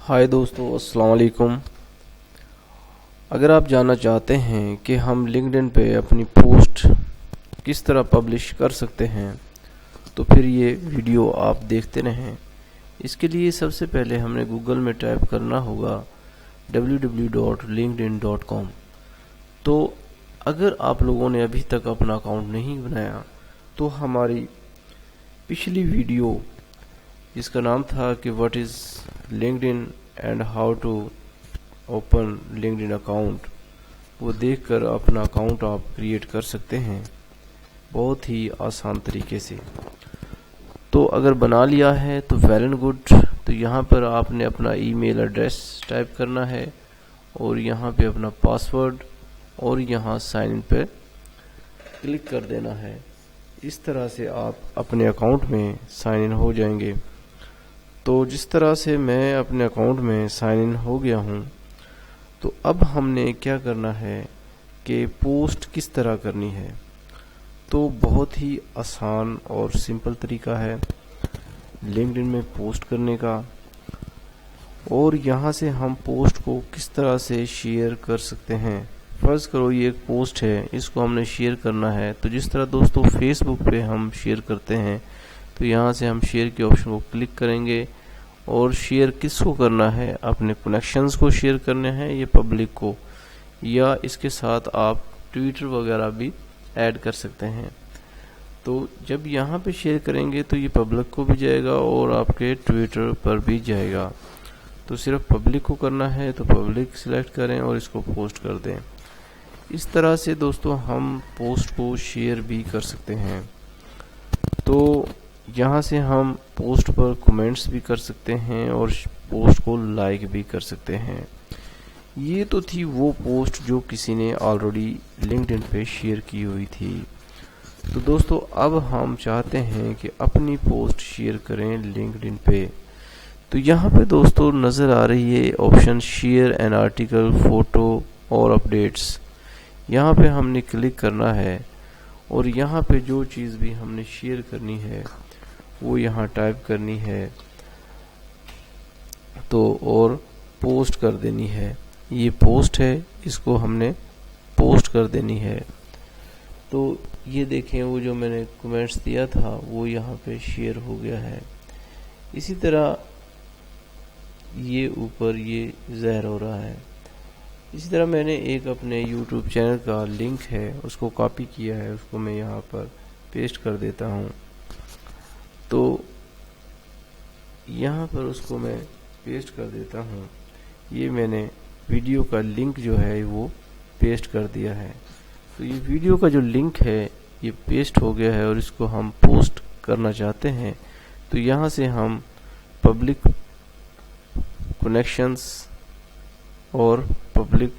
हाय दोस्तों, अस्सलाम वालेकुम। अगर आप जानना चाहते हैं कि हम लिंक्डइन पे अपनी पोस्ट किस तरह पब्लिश कर सकते हैं तो फिर ये वीडियो आप देखते रहें। इसके लिए सबसे पहले हमने गूगल में टाइप करना होगा www.linkedin.com। तो अगर आप लोगों ने अभी तक अपना अकाउंट नहीं बनाया तो हमारी पिछली वीडियो जिसका नाम था कि what is LinkedIn and how to open LinkedIn account, वो देखकर अपना अकाउंट आप क्रिएट कर सकते हैं बहुत ही आसान तरीके से। तो अगर बना लिया है तो वेल एंड गुड। तो यहाँ पर आपने अपना ईमेल एड्रेस टाइप करना है और यहाँ पे अपना पासवर्ड और यहाँ साइन इन पे क्लिक कर देना है। इस तरह से आप अपने अकाउंट में साइन इन हो जाएंगे। तो जिस तरह से मैं अपने अकाउंट में साइन इन हो गया हूँ, तो अब हमने क्या करना है कि पोस्ट किस तरह करनी है। तो बहुत ही आसान और सिंपल तरीका है लिंक्डइन में पोस्ट करने का। और यहाँ से हम पोस्ट को किस तरह से शेयर कर सकते हैं। फर्ज करो ये एक पोस्ट है, इसको हमने शेयर करना है। तो जिस तरह दोस्तों फेसबुक पे हम शेयर करते हैं, तो यहाँ से हम शेयर के ऑप्शन को क्लिक करेंगे और शेयर किसको करना है, अपने कनेक्शंस को शेयर करने हैं या पब्लिक को, या इसके साथ आप ट्विटर वगैरह भी ऐड कर सकते हैं। तो जब यहाँ पे शेयर करेंगे तो ये पब्लिक को भी जाएगा और आपके ट्विटर पर भी जाएगा। तो सिर्फ पब्लिक को करना है तो पब्लिक सिलेक्ट करें और इसको पोस्ट कर दें। इस तरह से दोस्तों हम पोस्ट को शेयर भी कर सकते हैं। तो यहाँ से हम पोस्ट पर कमेंट्स भी कर सकते हैं और पोस्ट को लाइक भी कर सकते हैं। ये तो थी वो पोस्ट जो किसी ने ऑलरेडी लिंक्डइन पे शेयर की हुई थी। तो दोस्तों अब हम चाहते हैं कि अपनी पोस्ट शेयर करें लिंक्डइन पे। तो यहाँ पे दोस्तों नज़र आ रही है option share an article, photo और अपडेट्स। यहाँ पे हमने क्लिक करना है और यहाँ पे जो चीज़ भी हमने शेयर करनी है वो यहाँ टाइप करनी है तो और पोस्ट कर देनी है। ये पोस्ट है, इसको हमने पोस्ट कर देनी है। तो ये देखें वो जो मैंने कमेंट्स दिया था वो यहाँ पे शेयर हो गया है। इसी तरह ये ऊपर ये ज़ाहिर हो रहा है। इसी तरह मैंने एक अपने YouTube चैनल का लिंक है उसको कॉपी किया है, उसको मैं यहाँ पर पेस्ट कर देता हूँ। तो यहाँ पर उसको मैं पेस्ट कर देता हूँ। ये मैंने वीडियो का लिंक जो है वो पेस्ट कर दिया है। तो ये वीडियो का जो लिंक है ये पेस्ट हो गया है और इसको हम पोस्ट करना चाहते हैं। तो यहाँ से हम पब्लिक कनेक्शंस और पब्लिक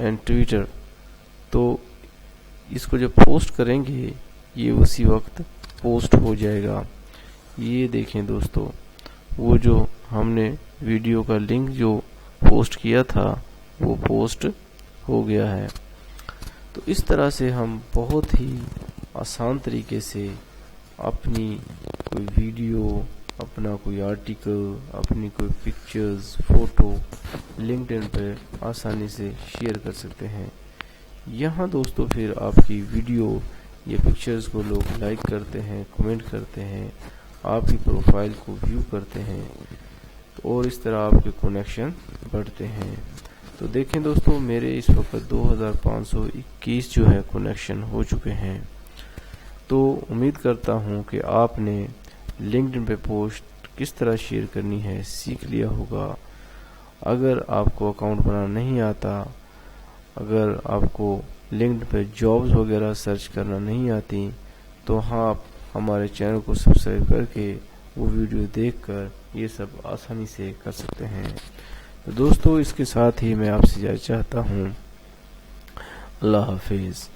एंड ट्विटर, तो इसको जब पोस्ट करेंगे ये उसी वक्त पोस्ट हो जाएगा। ये देखें दोस्तों वो जो हमने वीडियो का लिंक जो पोस्ट किया था वो पोस्ट हो गया है। तो इस तरह से हम बहुत ही आसान तरीके से अपनी कोई वीडियो, अपना कोई आर्टिकल, अपनी कोई पिक्चर्स, फोटो लिंक्डइन पे आसानी से शेयर कर सकते हैं। यहाँ दोस्तों फिर आपकी वीडियो या पिक्चर्स को लोग लाइक करते हैं, कमेंट करते हैं, आपकी प्रोफाइल को व्यू करते हैं और इस तरह आपके कनेक्शन बढ़ते हैं। तो देखें दोस्तों मेरे इस वक्त 2521 जो है कनेक्शन हो चुके हैं। तो उम्मीद करता हूँ कि आपने लिंक्डइन पे पोस्ट किस तरह शेयर करनी है सीख लिया होगा। अगर आपको अकाउंट बनाना नहीं आता, अगर आपको लिंक्डइन पे जॉब्स वगैरह सर्च करना नहीं आती, तो हाँ आप हमारे चैनल को सब्सक्राइब करके वो वीडियो देखकर ये सब आसानी से कर सकते हैं। तो दोस्तों इसके साथ ही मैं आपसे इजाज़त चाहता हूँ। अल्लाह हाफिज़।